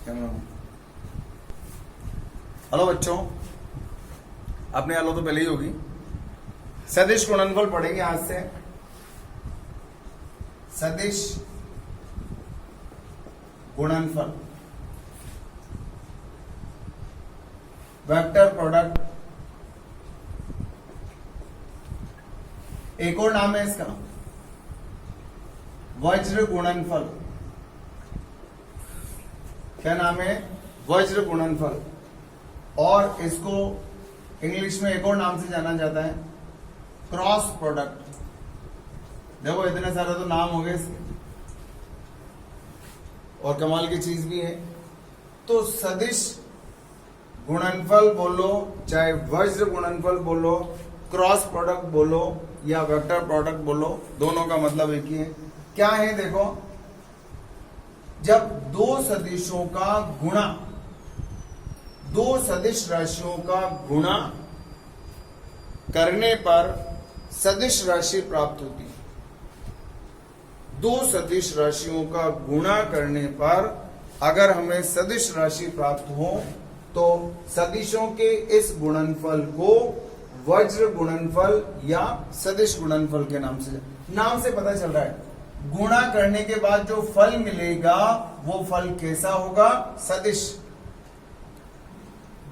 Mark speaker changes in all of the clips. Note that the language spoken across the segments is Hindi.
Speaker 1: हेलो बच्चों, आपने हेलो तो पहले ही होगी। सदिश गुणनफल पढ़ेंगे आज से। सदिश गुणनफल, वेक्टर प्रोडक्ट, एक और नाम है इसका वज्र गुणनफल। क्या नाम है? वज्र गुणनफल। और इसको इंग्लिश में एक और नाम से जाना जाता है क्रॉस प्रोडक्ट। देखो इतने सारे तो नाम हो गए इसके, और कमाल की चीज भी है। तो सदिश गुणनफल बोलो, चाहे वज्र गुणनफल बोलो, क्रॉस प्रोडक्ट बोलो या वेक्टर प्रोडक्ट बोलो, दोनों का मतलब एक ही है। क्या है? देखो, जब दो सदिशों का गुणा, दो सदिश राशियों का गुणा करने पर सदिश राशि प्राप्त होती है। दो सदिश राशियों का गुणा करने पर अगर हमें सदिश राशि प्राप्त हो तो सदिशों के इस गुणनफल को वज्र गुणनफल या सदिश गुणनफल के नाम से पता चल रहा है। गुणा करने के बाद जो फल मिलेगा वो फल कैसा होगा? सदिश।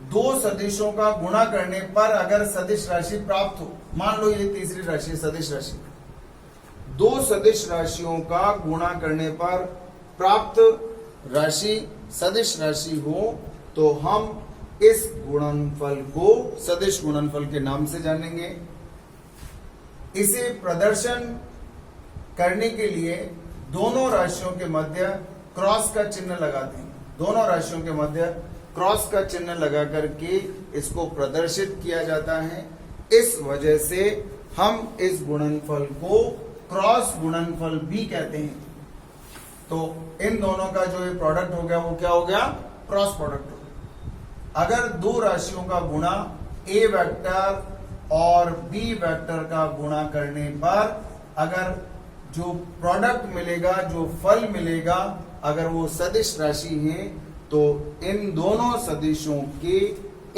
Speaker 1: दो सदिशों का गुणा करने पर अगर सदिश राशि प्राप्त हो, मान लो ये तीसरी राशि है सदिश राशि, दो सदिश राशियों का गुणा करने पर प्राप्त राशि सदिश राशि हो तो हम इस गुणनफल को सदिश गुणनफल के नाम से जानेंगे। इसे प्रदर्शन करने के लिए दोनों राशियों के मध्य क्रॉस का चिन्ह लगाते हैं। दोनों राशियों के मध्य क्रॉस का चिन्ह लगा करके इसको प्रदर्शित किया जाता है। इस वजह से हम इस गुणनफल को क्रॉस गुणनफल भी कहते हैं। तो इन दोनों का जो ये प्रोडक्ट हो गया वो क्या हो गया? क्रॉस प्रोडक्ट हो गया। अगर दो राशियों का गुणा ए वेक्टर और बी वेक्टर का गुणा करने पर अगर जो प्रोडक्ट मिलेगा, जो फल मिलेगा, अगर वो सदिश राशि है तो इन दोनों सदिशों के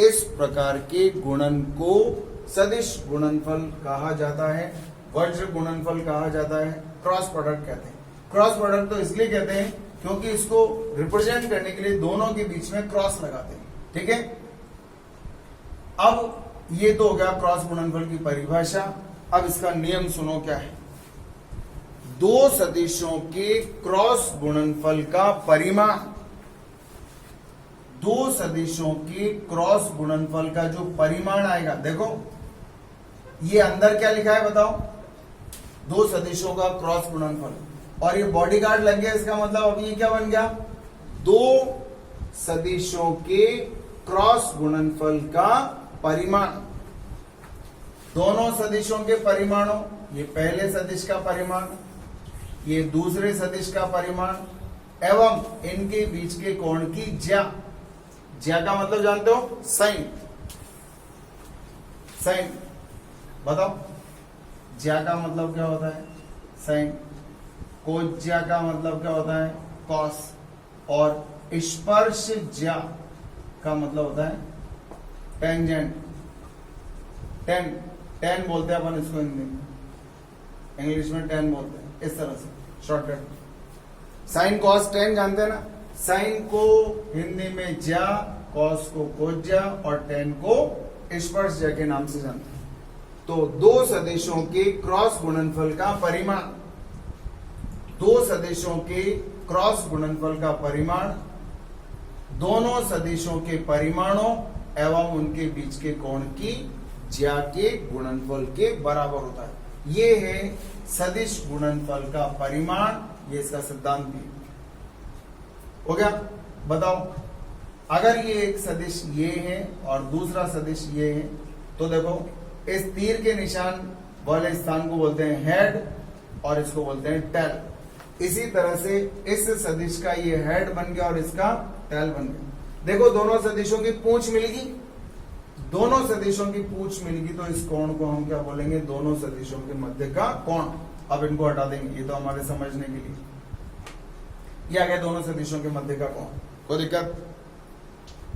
Speaker 1: इस प्रकार के गुणन को सदिश गुणनफल कहा जाता है, वज्र गुणनफल कहा जाता है, क्रॉस प्रोडक्ट कहते हैं। क्रॉस प्रोडक्ट तो इसलिए कहते हैं क्योंकि इसको रिप्रेजेंट करने के लिए दोनों के बीच में क्रॉस लगाते हैं। ठीक है, अब ये तो हो गया क्रॉस गुणनफल की परिभाषा। अब इसका नियम सुनो क्या है। दो सदिशों के क्रॉस गुणनफल का परिमाण, दो सदिशों के क्रॉस गुणनफल का जो परिमाण आएगा, देखो ये अंदर क्या लिखा है बताओ? दो सदिशों का क्रॉस गुणनफल, और ये बॉडीगार्ड लग गया, इसका मतलब अब ये क्या बन गया? दो सदिशों के क्रॉस गुणनफल का परिमाण। दोनों सदिशों के परिमाणों, ये पहले सदिश का परिमाण, ये दूसरे सदिश का परिमाण, एवं इनके बीच के कोण की ज्या। ज्या का मतलब जानते हो? साइन। साइन बताओ, ज्या का मतलब क्या होता है? साइन। कोज्या का मतलब क्या होता है? कॉस। और स्पर्श ज्या का मतलब होता है टेंजेंट। टेन, टेन बोलते हैं अपन इसको हिंदी में, इंग्लिश में टेन बोलते हैं, इस तरह से शॉर्टकट। साइन कॉस टेन जानते हैं ना? साइन को हिंदी में ज्या, कॉस को कोज्या और टेन को स्पर्श ज्या के नाम से जानते हैं। तो दो सदिशों के क्रॉस गुणनफल का परिमाण, दो सदिशों के क्रॉस गुणनफल का परिमाण दोनों सदिशों के परिमाणों एवं उनके बीच के कोण की ज्या के गुणनफल के बराबर होता है। ये है सदिश गुणनफल का परिमाण, ये इसका सिद्धांत भी हो गया। बताओ, अगर ये एक सदिश ये है और दूसरा सदिश ये है तो देखो इस तीर के निशान वाले स्थान को बोलते हैं हेड और इसको बोलते हैं टेल। इसी तरह से इस सदिश का ये हेड बन गया और इसका टेल बन गया। देखो दोनों सदिशों की पूंछ मिलेगी, दोनों सदिशों की पूंछ मिलेगी तो इस कोण को हम क्या बोलेंगे? दोनों सदिशों के मध्य का कोण। अब इनको हटा देंगे, ये तो हमारे समझने के लिए। ये आ गया दोनों सदिशों के मध्य का कोण। कोई दिक्कत?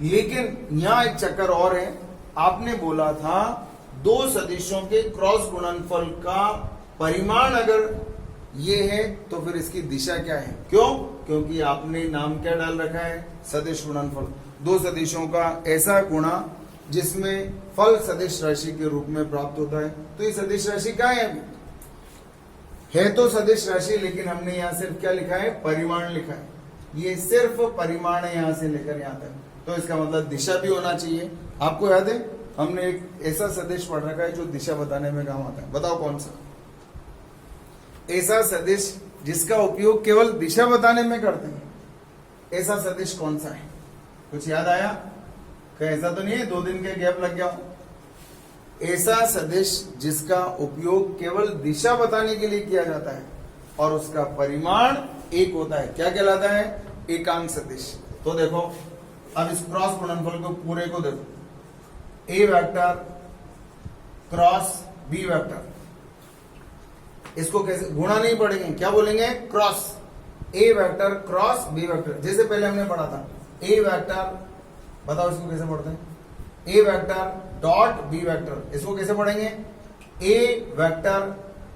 Speaker 1: लेकिन यहां एक चक्कर और है, आपने बोला था दो सदिशों के क्रॉस गुणनफल का परिमाण अगर ये है तो फिर इसकी दिशा क्या है? क्यों? क्योंकि आपने नाम क्या डाल रखा है? सदिश गुणनफल। दो सदिशों का ऐसा गुणा जिसमें फल सदिश राशि के रूप में प्राप्त होता है। तो ये सदिश राशि क्या है? अभी है तो सदिश राशि, लेकिन हमने यहां सिर्फ क्या लिखा है? परिमाण लिखा है। ये सिर्फ परिमाण है यहां से लेकर यहां तक, तो इसका मतलब दिशा भी होना चाहिए। आपको याद है हमने एक ऐसा सदिश पढ़ रखा है जो दिशा बताने में काम आता है, बताओ कौन सा ऐसा सदिश जिसका उपयोग केवल दिशा बताने में करते हैं? ऐसा सदिश कौन सा है? कुछ याद आया? क्या ऐसा तो नहीं है 2 दिन के गैप लग गया? ऐसा सदिश जिसका उपयोग केवल दिशा बताने के लिए किया जाता है और उसका परिमाण एक होता है, क्या कहलाता है? एकांक सदिश। तो देखो अब इस क्रॉस गुणनफल को पूरे को देखो, ए वेक्टर क्रॉस बी वेक्टर, इसको कैसे गुणा नहीं पढ़ेंगे, क्या बोलेंगे? क्रॉस। ए वेक्टर क्रॉस बी वेक्टर, जैसे पहले हमने पढ़ा था ए वेक्टर, बताओ इसको कैसे पढ़ते हैं? A vector dot B vector, इसको कैसे पढ़ेंगे? A vector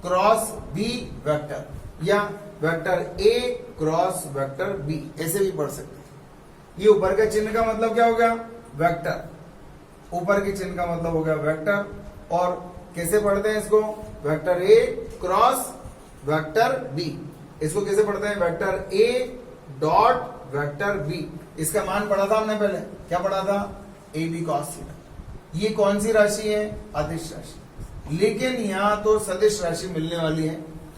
Speaker 1: cross B vector या vector A cross vector B, ऐसे भी पढ़ सकते हैं। ये ऊपर के चिन्ह का मतलब क्या हो गया? वेक्टर। ऊपर के चिन्ह का मतलब हो गया वेक्टर। और कैसे पढ़ते हैं इसको? Vector A cross vector B. इसको कैसे पढ़ते हैं? Vector A dot vector B. इसका मान पढ़ा था हमने पहले, क्या पढ़ा था? A B cos theta. ये कौन सी राशि है? अदिश राशि। लेकिन यहां तो सदिश राशि मिलने वाली है।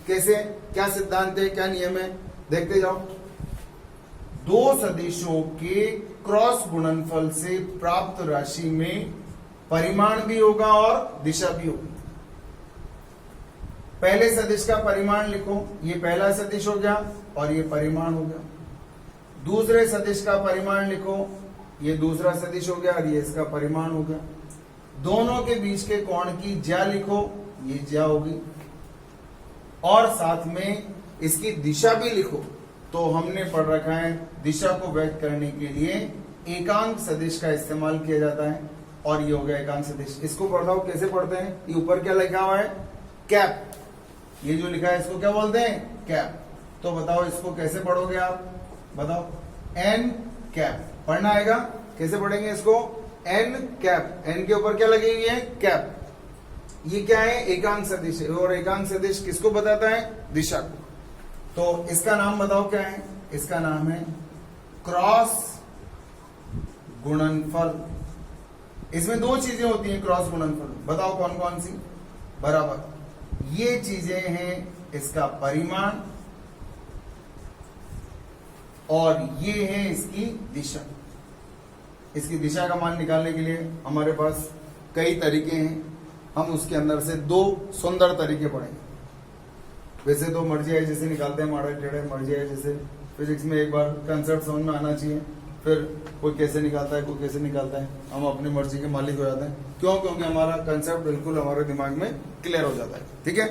Speaker 1: कैसे? क्या सिद्धांत है, क्या नियम है? देखते जाओ। दो सदिशों के क्रॉस गुणनफल से प्राप्त राशि में परिमाण भी होगा और दिशा भी होगी। पहले सदिश का परिमाण लिखो, ये पहला सदिश हो गया और ये परिमाण हो गया। दूसरे सदिश का परिमाण लिखो, ये दूसरा सदिश हो गया और ये इसका परिमाण हो गया। दोनों के बीच के कोण की ज्या लिखो, ये ज्या होगी और साथ में इसकी दिशा भी लिखो। तो हमने पढ़ रखा है दिशा को व्यक्त करने के लिए एकांक सदिश का इस्तेमाल किया जाता है और ये हो गया एकांक सदिश। इसको पढ़ाओ कैसे पढ़ते हैं? ये ऊपर क्या लिखा हुआ है? कैप। ये जो लिखा है इसको क्या बोलते हैं? कैप। तो बताओ इसको कैसे पढ़ोगे आप? बताओ। एन कैप पढ़ना आएगा, कैसे पढ़ेंगे इसको? N cap. एन के ऊपर क्या लगेगी है? कैप। ये क्या है? एकांक सदिश है और एकांक सदिश किसको बताता है? दिशा को। तो इसका नाम बताओ क्या है? इसका नाम है क्रॉस गुणनफल। इसमें दो चीजें होती हैं क्रॉस गुणनफल, बताओ कौन कौन सी? बराबर ये चीजें हैं इसका परिमाण और ये है इसकी दिशा। इसकी दिशा का मान निकालने के लिए हमारे पास कई तरीके हैं, हम उसके अंदर से 2 सुंदर तरीके पढ़ेंगे। वैसे तो मर्जी है जैसे निकालते हैं, माड़े टेढ़े मर्जी है जैसे। फिजिक्स में एक बार कंसेप्ट समझ में आना चाहिए, फिर कोई कैसे निकालता है कोई कैसे निकालता है, हम अपनी मर्जी के मालिक हो जाते हैं। क्यों? क्योंकि हमारा कंसेप्ट बिल्कुल हमारे दिमाग में क्लियर हो जाता है। ठीक है।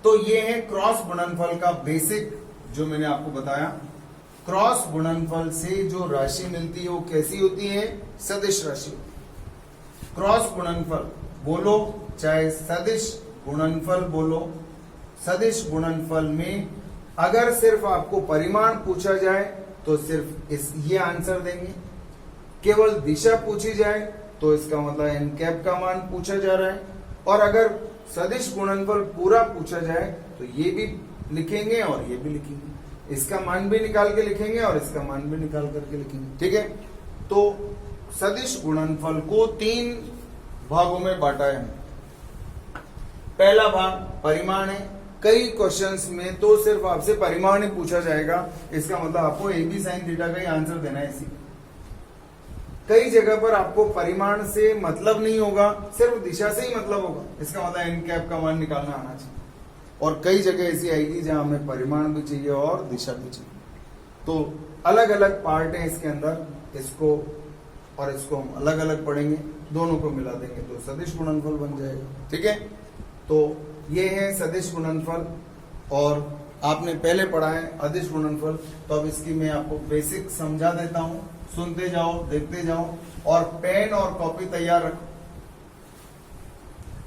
Speaker 1: तो ये है क्रॉस गुणनफल का बेसिक जो मैंने आपको बताया। क्रॉस गुणनफल से जो राशि मिलती है वो कैसी होती है? सदिश राशि। क्रॉस गुणनफल बोलो चाहे सदिश गुणनफल बोलो, सदिश गुणनफल में अगर सिर्फ आपको परिमाण पूछा जाए तो सिर्फ ये आंसर देंगे। केवल दिशा पूछी जाए तो इसका मतलब एन कैप का मान पूछा जा रहा है। और अगर सदिश गुणनफल पूरा पूछा जाए तो ये भी लिखेंगे और ये भी लिखेंगे, इसका मान भी निकाल के लिखेंगे और इसका मान भी निकाल करके लिखेंगे। ठीक है। तो सदिश गुणनफल को 3 भागों में बांटा है। पहला भाग परिमाण है। कई क्वेश्चंस में तो सिर्फ आपसे परिमाण ही पूछा जाएगा, इसका मतलब आपको ए बी साइन थीटा का ही आंसर देना है। इसी कई जगह पर आपको परिमाण से मतलब नहीं होगा, सिर्फ दिशा से ही मतलब होगा, इसका मतलब एन कैप का मान निकालना आना चाहिए। और कई जगह ऐसी आएगी जहां हमें परिमाण भी चाहिए और दिशा भी चाहिए। तो अलग अलग पार्ट है इसके अंदर, इसको और इसको हम अलग अलग पढ़ेंगे, दोनों को मिला देंगे तो सदिश गुणनफल बन जाएगा। ठीक है। तो ये है सदिश गुणनफल और आपने पहले पढ़ा है अदिश गुणनफल, तो अब इसकी मैं आपको बेसिक समझा देता हूं, सुनते जाओ, देखते जाओ, और पेन और कॉपी तैयार रखो,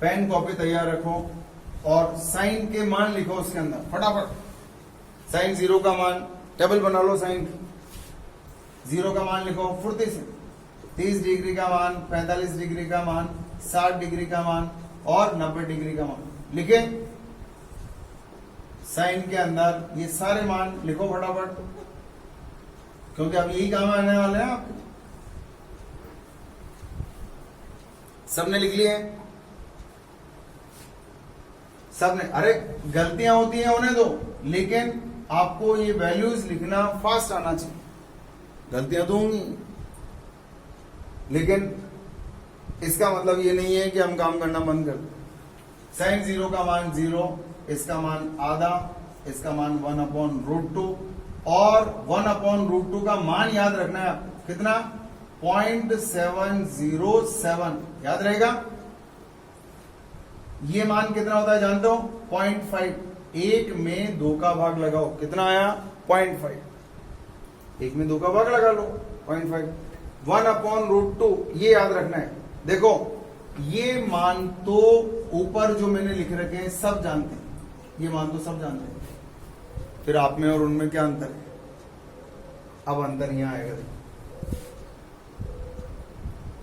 Speaker 1: पेन कॉपी तैयार रखो, और साइन के मान लिखो उसके अंदर फटाफट। साइन 0 का मान टेबल बना लो, साइन 0 का मान लिखो फुर्ती से, 30 डिग्री का मान, 45 डिग्री का मान, 60 डिग्री का मान और 90 डिग्री का मान लिखे। साइन के अंदर ये सारे मान लिखो फटाफट, क्योंकि अब यही काम आने वाले हैं आपके। सबने लिख लिए? सबने? अरे गलतियां होती हैं उन्हें दो, लेकिन आपको ये वैल्यूज लिखना फास्ट आना चाहिए। गलतियां तो होंगी, लेकिन इसका मतलब ये नहीं है कि हम काम करना बंद कर दें। साइन 0 का मान 0, इसका मान आधा, इसका मान 1/√2, और 1/√2 का मान याद रखना है आपको, कितना? 0.707 याद रहेगा। ये मान कितना होता है जानते हो? 0.5। 1 में 2 का भाग लगाओ, कितना आया? 0.5। 1 में 2 का भाग लगा लो, 0.5। 1/√2 ये याद रखना है। देखो ये मान तो ऊपर जो मैंने लिख रखे हैं सब जानते हैं, ये मान तो सब जानते हैं, फिर आप में और उनमें क्या अंतर है? अब अंतर यहां आएगा।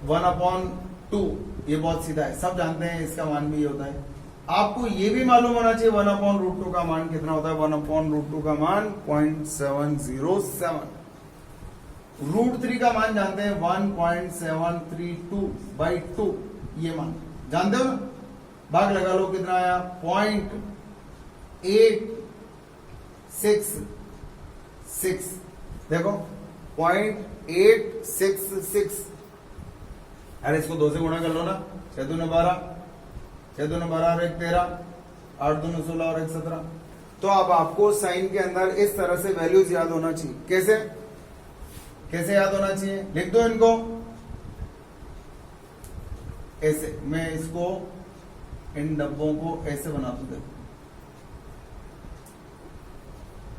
Speaker 1: 1/2 ये बहुत सीधा है, सब जानते हैं, इसका मान भी ये होता है। आपको ये भी मालूम होना चाहिए 1/√2 का मान कितना होता है। 1/√2 का मान 0.707। √3 का मान जानते हैं 1.732/2, ये मान जानते हो ना। भाग लगा लो, कितना आया? 0.866। देखो 0.866। अरे इसको 2 से गुणा कर लो ना, 6 दूने 12, 6 दूने 12 और 1 13, 8 दूने 16 और 1 17। तो अब आपको साइन के अंदर इस तरह से वैल्यूज याद होना चाहिए। कैसे कैसे याद होना चाहिए? लिख दो इनको ऐसे। मैं इसको इन डब्बों को ऐसे बना दूं। देखो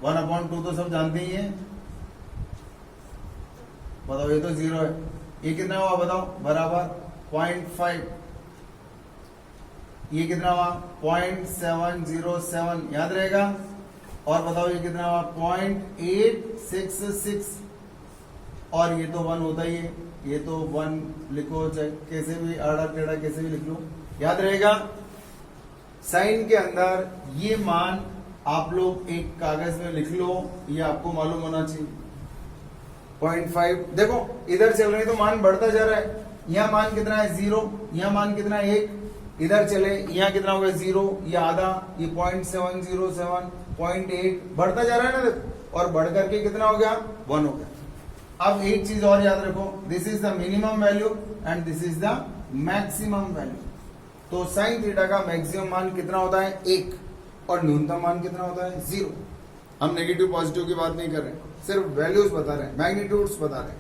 Speaker 1: 1/2 तो सब जानते ही हैं। बताओ ये तो 0 है, ये कितना हुआ बताओ? बराबर 0.5। ये कितना हुआ? 0.707 याद रहेगा। और बताओ ये कितना हुआ? 0.866। और ये तो 1 होता ही है, ये तो 1 लिखो, चाहे कैसे भी आड़ा टेढ़ा कैसे भी लिख लो, याद रहेगा। साइन के अंदर ये मान आप लोग एक कागज में लिख लो, ये आपको मालूम होना चाहिए। 0.5 देखो इधर चल रहे तो मान बढ़ता जा रहा है। यहाँ मान कितना है? 0। यहाँ मान कितना है? 1। इधर चले, यहाँ कितना होगा? 0, ये आधा, ये 0.707, 0.8 बढ़ता जा रहा है ना। देखो, और बढ़ करके कितना हो गया? 1 हो गया। अब एक चीज और याद रखो, this is the minimum value and this is the maximum value. तो साइन थीटा का मैक्सिमम मान कितना होता है? 1, और न्यूनतम मान कितना होता है? 0। हम नेगेटिव पॉजिटिव की बात नहीं कर रहे, सिर्फ वैल्यूज बता रहे हैं, मैग्नीट्यूड्स बता रहे हैं।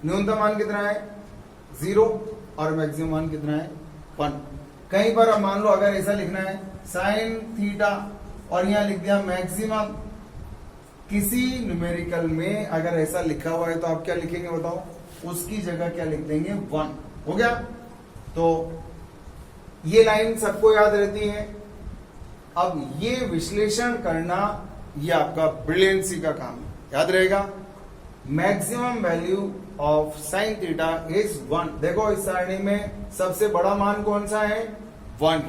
Speaker 1: न्यूनतम मान कितना है? 0, और मैक्सिमम मान कितना है? 1। कहीं पर अब मान लो अगर ऐसा लिखना है साइन थीटा और यहां लिख दिया मैक्सिमम, किसी न्यूमेरिकल में अगर ऐसा लिखा हुआ है तो आप क्या लिखेंगे बताओ? उसकी जगह क्या लिख देंगे? 1। हो गया। तो ये लाइन सबको याद रहती है। अब ये विश्लेषण करना ये आपका ब्रिलियंसी का काम है, याद रहेगा। Maximum value of sine theta is 1। देखो इस सारणी में सबसे बड़ा मान कौन सा है? 1।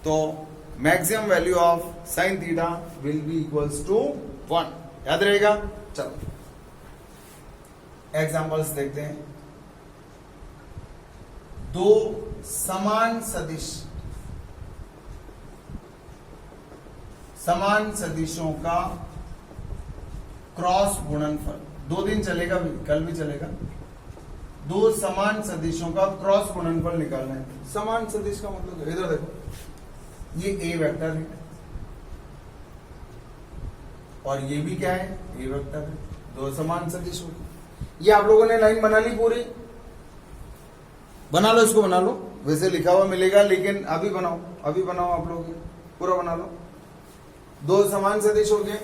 Speaker 1: तो maximum value of sine theta will be equals to 1, याद रहेगा। चलो एग्जांपल्स देखते हैं। दो समान सदिशों का क्रॉस गुणनफल, 2 दिन चलेगा, भी कल भी चलेगा। 2 समान सदिशों का क्रॉस गुणनफल निकालना है। समान सदिश का मतलब इधर देखो, ये ए वेक्टर है और ये भी क्या है? ए वेक्टर है। 2 समान सदिशों की, ये आप लोगों ने लाइन बना ली पूरी। बना लो, इसको बना लो, वैसे लिखा हुआ मिलेगा लेकिन अभी बनाओ, अभी बनाओ, आप लोग पूरा बना लो। दो समान सदिश हो गए।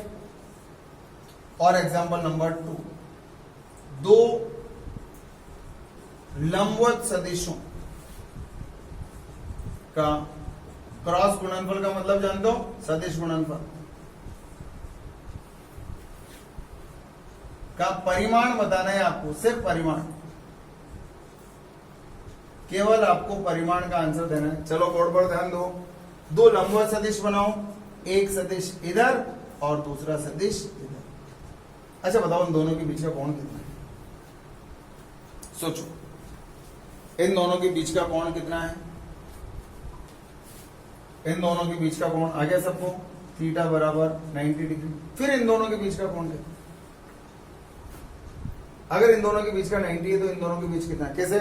Speaker 1: और एग्जांपल नंबर 2, दो लंबवत सदिशों का क्रॉस गुणनफल का मतलब जानते हो? सदिश गुणनफल का परिमाण बताना है आपको, सिर्फ परिमाण, केवल आपको परिमाण का आंसर देना है। चलो बोर्ड पर ध्यान दो। दो लंबवत सदिश बनाओ, एक सदिश इधर और दूसरा सदिश इधर। अच्छा बताओ इन दोनों के बीच का कोण कितना है? सोचो, इन दोनों के बीच का कोण कितना है? इन दोनों के बीच का कोण आ गया सबको, थीटा बराबर 90 डिग्री। फिर इन दोनों के बीच का कोण कितना? अगर इन दोनों के बीच का 90 है तो इन दोनों के बीच कितना? कैसे?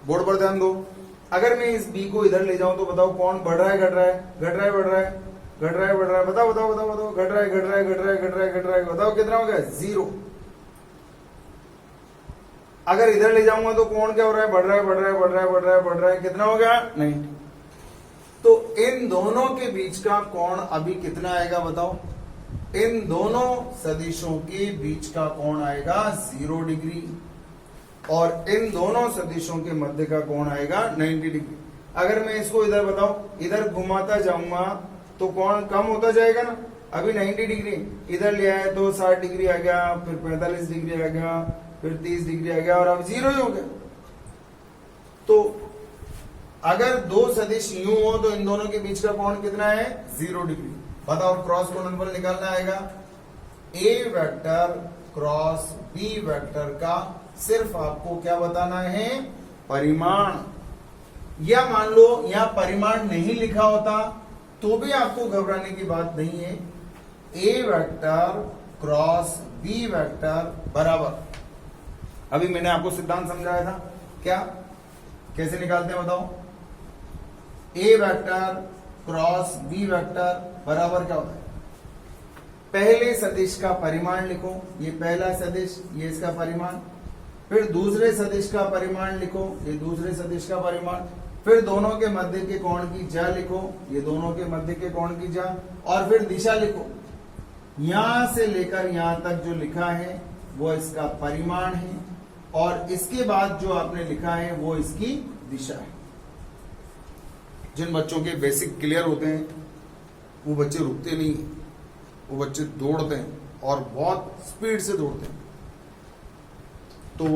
Speaker 1: बोर्ड पर ध्यान दो। अगर मैं इस बी को इधर ले जाऊं तो बताओ कौन बढ़ रहा है घट रहा है? घट रहा है बढ़ रहा है? घट रहा है बढ़ रहा है? बताओ बताओ बताओ बताओ। घट रहा है घट रहा है घट रहा है घट रहा है घट रहा है, बताओ कितना हो गया? 0। अगर इधर ले जाऊंगा तो कौन क्या हो रहा है? बढ़ रहा है बढ़ रहा है बढ़ रहा है बढ़ रहा है बढ़ रहा है, कितना हो गया? 90। तो इन दोनों के बीच का कोण अभी कितना आएगा बताओ? इन दोनों सदिशों के बीच का कोण आएगा 0 डिग्री और इन दोनों सदिशों के मध्य का कोण आएगा 90 डिग्री। अगर मैं इसको इधर बताओ, इधर घुमाता जाऊंगा तो कोण कम होता जाएगा ना। अभी 90 डिग्री इधर ले आए तो 60 डिग्री आ गया, फिर 45 डिग्री आ गया, फिर 30 डिग्री आ गया और अब 0 ही हो गया। तो अगर दो सदिश यूं हो तो इन दोनों के बीच का कोण कितना है? 0 डिग्री। बताओ क्रॉस गुणनफल निकालना आएगा। ए वेक्टर क्रॉस बी वेक्टर का सिर्फ आपको क्या बताना है? परिमाण। या मान लो यहां परिमाण नहीं लिखा होता तो भी आपको घबराने की बात नहीं है। ए वेक्टर क्रॉस बी वेक्टर बराबर, अभी मैंने आपको सिद्धांत समझाया था, क्या कैसे निकालते हैं बताओ? ए वेक्टर क्रॉस बी वेक्टर बराबर क्या होता है? पहले सदिश का परिमाण लिखो, ये पहला सदिश, ये इसका परिमाण। फिर दूसरे सदिश का परिमाण लिखो, ये दूसरे सदिश का परिमाण। फिर दोनों के मध्य के कोण की ज्या लिखो, ये दोनों के मध्य के कोण की ज्या। और फिर दिशा लिखो, यहां से लेकर यहां तक जो लिखा है वो इसका परिमाण है और इसके बाद जो आपने लिखा है वो इसकी दिशा है। जिन बच्चों के बेसिक क्लियर होते हैं वो बच्चे रुकते नहीं, वो बच्चे दौड़ते हैं और बहुत स्पीड से दौड़ते हैं। तो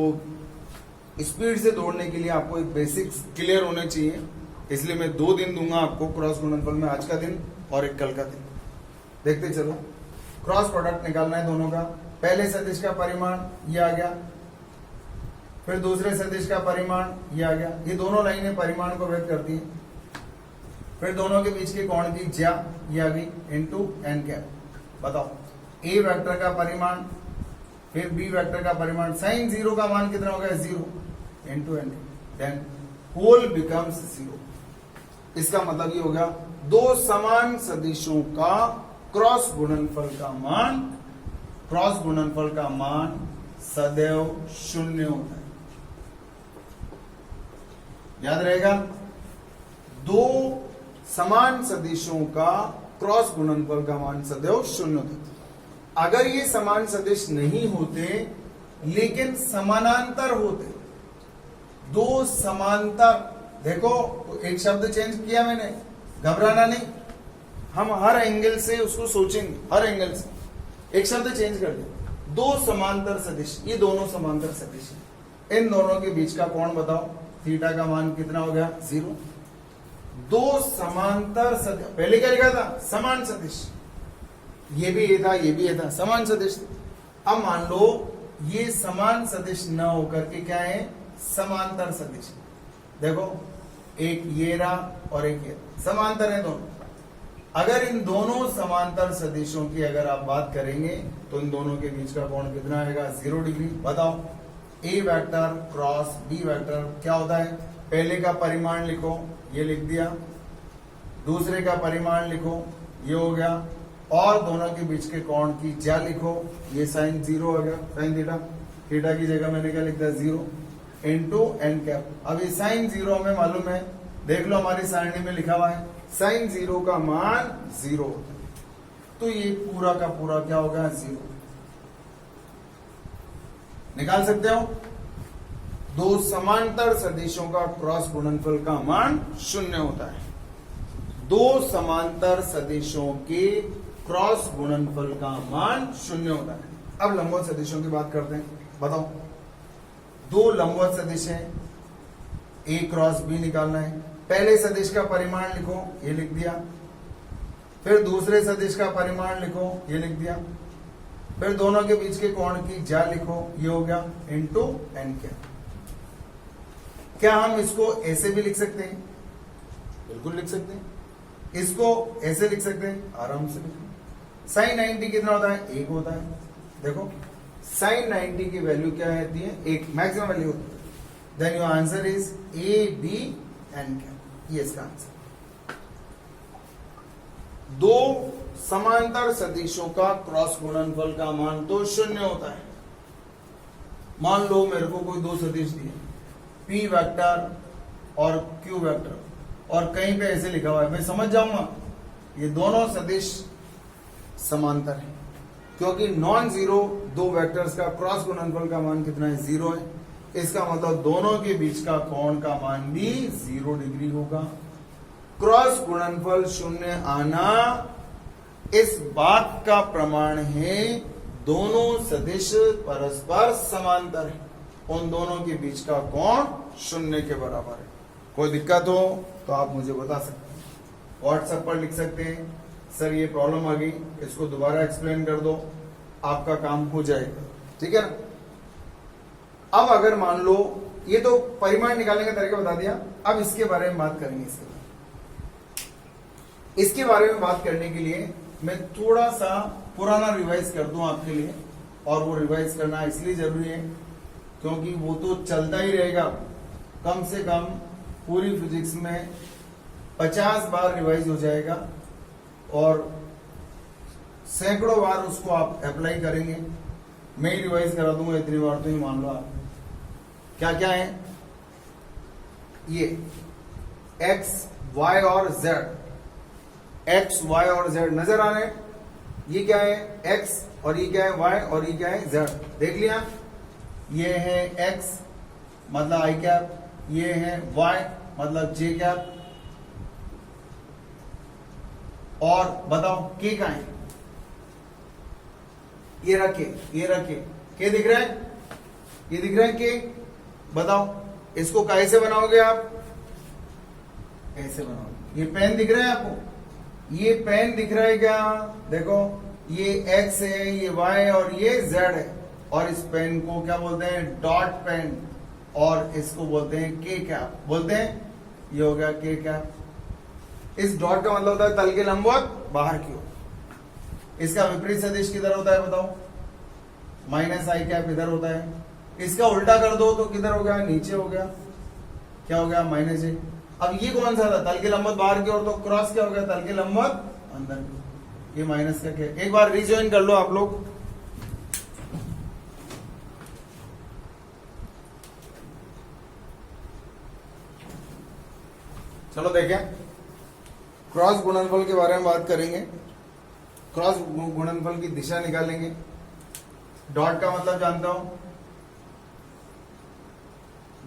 Speaker 1: स्पीड से दौड़ने के लिए आपको एक बेसिक्स क्लियर होने चाहिए, इसलिए मैं 2 दिन दूंगा आपको क्रॉस गुणनफल में, आज का दिन और एक कल का दिन। देखते चलो, क्रॉस प्रोडक्ट निकालना है दोनों का। पहले सदिश का परिमाण ये आ गया, फिर दूसरे सदिश का परिमाण ये आ गया। ये दोनों लाइनें परिमाण को व्यक्त करती है। फिर दोनों के बीच के कोण की ज्या ये आ गई इनटू एन कैप। बताओ ए वेक्टर का परिमाण फिर बी वेक्टर का परिमाण, साइन 0 का मान कितना हो गया? 0 into N, then whole becomes 0। इसका मतलब ये हो गया दो समान सदिशों का क्रॉस गुणनफल का मान सदैव 0 होता है। याद रहेगा, दो समान सदिशों का क्रॉस गुणनफल का मान सदैव 0 होता है। अगर ये समान सदिश नहीं होते लेकिन समानांतर होते, दो समांतर, देखो एक शब्द चेंज किया मैंने, घबराना नहीं, हम हर एंगल से उसको सोचेंगे, हर एंगल से। एक शब्द चेंज कर दिया, दो समांतर सदिश, ये दोनों समांतर सदिश है। इन दोनों के बीच का कोण बताओ, थीटा का मान कितना हो गया? 0। दो समांतर सदिश, पहले क्या लिखा था? समान सदिश। ये भी ये था, ये भी ये था, समान सदिश। अब मान लो ये समान सदिश न होकर के क्या है? समांतर सदिश। देखो एक ये रहा और एक ये, समांतर है दोनों। अगर इन दोनों समांतर सदिशों की अगर आप बात करेंगे तो इन दोनों के बीच का कोण कितना आएगा? 0 डिग्री। बताओ ए वेक्टर क्रॉस बी वेक्टर क्या होता है? पहले का परिमाण लिखो, ये लिख दिया, दूसरे का परिमाण लिखो, ये हो गया, और दोनों के बीच के कोण की ज्या लिखो, ये साइन 0 हो गया, साइन थीटा। थीटा की जगह मैंने क्या लिख दिया? 0 इनटू एन कैप। अब ये साइन 0 हमें मालूम है, देख लो हमारी सारणी में लिखा हुआ है, साइन 0 का मान 0 होता है। तो ये पूरा का पूरा क्या होगा 0। निकाल सकते हो। दो समांतर सदिशों का क्रॉस गुणनफल का मान 0 होता है। दो समांतर सदिशों के क्रॉस गुणनफल का मान 0 होता है। अब लंबवत सदिशों की बात करते हैं। बताओ, दो लंबवत सदिश हैं, ए क्रॉस बी निकालना है। पहले सदिश का परिमाण लिखो, ये लिख दिया। फिर दूसरे सदिश का परिमाण लिखो, ये लिख दिया। फिर दोनों के बीच के कोण की ज्या लिखो, ये हो गया इनटू एन कैप। क्या हम इसको ऐसे भी लिख सकते हैं? बिल्कुल लिख सकते हैं। इसको ऐसे लिख सकते हैं, आराम से लिख। साइन 90 कितना होता है? 1 होता है। देखो साइन 90 की वैल्यू क्या रहती है? 1 मैक्सिमम वैल्यू होती है। Then your answer is A B N cap. ये इसका आंसर। दो समांतर सदिशों का क्रॉस गुणनफल का मान तो 0 होता है। मान लो मेरे को कोई दो सदिश दिए, P वेक्टर और Q वेक्टर, और कहीं पे ऐसे लिखा हुआ है, मैं समझ जाऊंगा ये दोनों सदिश समांतर है, क्योंकि नॉन जीरो दो वेक्टर्स का क्रॉस गुणनफल का मान कितना है? 0 है। इसका मतलब दोनों के बीच का कोण का मान भी 0 डिग्री होगा। क्रॉस गुणनफल 0 आना इस बात का प्रमाण है दोनों सदिश परस्पर समांतर है, उन दोनों के बीच का कोण 0 के बराबर है। कोई दिक्कत हो तो आप मुझे बता सकते हैं, व्हाट्सएप पर लिख सकते हैं, सर ये प्रॉब्लम आ गई, इसको दोबारा एक्सप्लेन कर दो, आपका काम हो जाएगा। ठीक है ना। अब अगर मान लो, ये तो परिमाण निकालने का तरीका बता दिया, अब इसके बारे में बात करेंगे। इसके बारे में बात करने के लिए मैं थोड़ा सा पुराना रिवाइज कर दूं आपके लिए, और वो रिवाइज करना इसलिए जरूरी है क्योंकि वो तो चलता ही रहेगा। कम से कम पूरी फिजिक्स में 50 बार रिवाइज हो जाएगा और सैकड़ों बार उसको आप अप्लाई करेंगे। मैं ही रिवाइज करा दूंगा इतनी बार, तो ही मान लो आप। क्या क्या है ये? एक्स वाई और जेड, एक्स वाई और जेड नजर आ रहे हैं। ये क्या है? एक्स, और ये क्या है? वाई, और ये क्या है? जेड। देख लिया। ये है एक्स मतलब आई कैप, ये है वाई मतलब जे कैप, और बताओ के का है? ये रखे, ये रखे, के दिख रहा है? ये दिख रहा है के? बताओ इसको कैसे बनाओगे आप? ऐसे बनाओगे। ये पेन दिख रहा है आपको? ये पेन दिख रहा है क्या? देखो ये एक्स है, ये वाई और ये जेड है, और इस पेन को क्या बोलते हैं? डॉट पेन, और इसको बोलते हैं के कैप। बोलते हैं ये हो गया के कैप। इस डॉट का मतलब होता है तल के लंबवत बाहर की ओर। इसका विपरीत सदिश किधर होता है बताओ? माइनस आई कैप इधर होता है। इसका उल्टा कर दो तो किधर हो गया? नीचे हो गया। क्या हो गया? माइनस ए। अब ये कौन सा था? तल के लंबवत बाहर की ओर, तो क्रॉस क्या हो गया? तल के लंबवत अंदर की ओर। ये माइनस का क्या? एक बार रिजॉइन कर लो आप लोग। चलो देखें, क्रॉस गुणनफल के बारे में बात करेंगे। क्रॉस गुणनफल की दिशा निकालेंगे। डॉट का मतलब जानता हूं,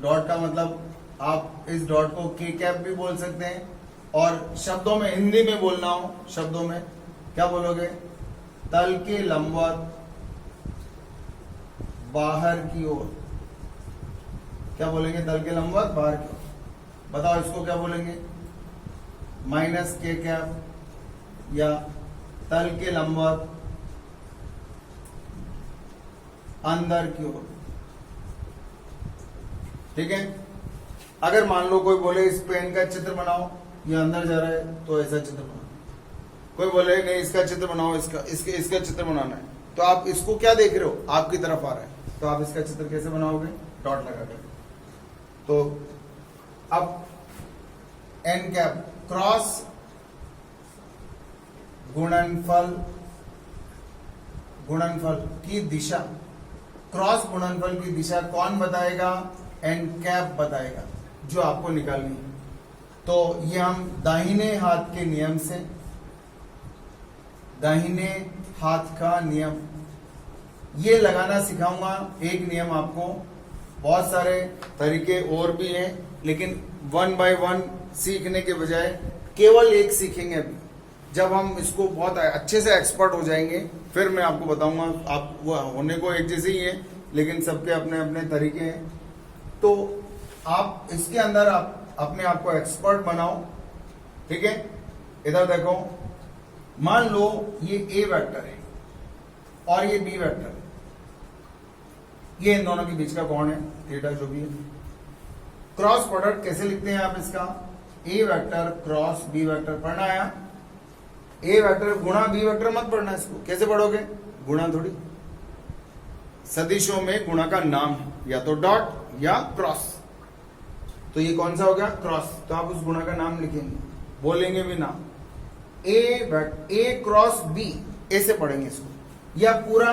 Speaker 1: डॉट का मतलब आप इस डॉट को के कैप भी बोल सकते हैं, और शब्दों में, हिंदी में बोलना हो, शब्दों में क्या बोलोगे? तल के लंबवत बाहर की ओर। क्या बोलेंगे? तल के लंबवत बाहर की ओर। बताओ इसको क्या बोलेंगे? माइनस के कैप, या तल के लंबवत अंदर की ओर। ठीक है। अगर मान लो कोई बोले इस पेन का चित्र बनाओ, ये अंदर जा रहा है, तो ऐसा चित्र बनाओ। कोई बोले नहीं इसका चित्र बनाओ, इसका चित्र बनाना है, तो आप इसको क्या देख रहे हो? आपकी तरफ आ रहा है, तो आप इसका चित्र कैसे बनाओगे? डॉट लगाकर। तो अब एन कैप क्रॉस गुणनफल की दिशा, क्रॉस गुणनफल की दिशा कौन बताएगा? एन कैप बताएगा, जो आपको निकालनी है। तो ये हम दाहिने हाथ के नियम से, दाहिने हाथ का नियम ये लगाना सिखाऊंगा। एक नियम आपको, बहुत सारे तरीके और भी हैं, लेकिन 1 बाय 1 सीखने के बजाय केवल एक सीखेंगे अभी। जब हम इसको बहुत अच्छे से एक्सपर्ट हो जाएंगे फिर मैं आपको बताऊंगा। आप वो होने को एक जैसे ही है, लेकिन सबके अपने अपने तरीके हैं। तो आप इसके अंदर आप अपने आप को एक्सपर्ट बनाओ, ठीक है। इधर देखो, मान लो ये ए वेक्टर है और ये बी वेक्टर है, ये इन दोनों के बीच का कोण है थीटा जो भी है। क्रॉस प्रोडक्ट कैसे लिखते हैं आप इसका? ए वेक्टर क्रॉस बी वेक्टर। पढ़ना आया? ए वेक्टर गुणा बी वेक्टर मत पढ़ना, इसको कैसे पढ़ोगे? गुणा थोड़ी, सदिशों में गुणा का नाम है या तो डॉट या क्रॉस। तो ये कौन सा हो गया? क्रॉस। तो आप उस गुणा का नाम लिखेंगे, बोलेंगे भी नाम। ए क्रॉस बी ऐसे पढ़ेंगे इसको, या पूरा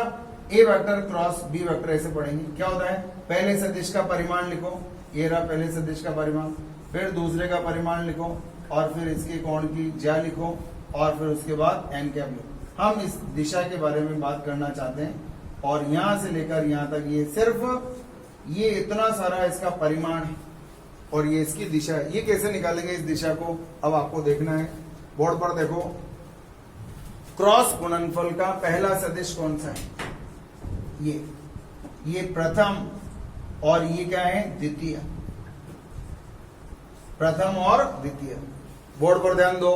Speaker 1: ए वेक्टर क्रॉस बी वेक्टर ऐसे पढ़ेंगे। क्या होता है? पहले सदिश का परिमाण लिखो, ये रहा पहले सदिश का परिमाण, फिर दूसरे का परिमाण लिखो, और फिर इसके कोण की ज्या लिखो, और फिर उसके बाद एन कैप लिखो। हम इस दिशा के बारे में बात करना चाहते हैं, और यहां से लेकर यहां तक ये सिर्फ ये इतना सारा इसका परिमाण है और ये इसकी दिशा है। ये कैसे निकालेंगे इस दिशा को, अब आपको देखना है। बोर्ड पर देखो, क्रॉस गुणनफल का पहला सदिश कौन सा है? ये प्रथम, और ये क्या है? द्वितीय। प्रथम और द्वितीय। बोर्ड पर ध्यान दो,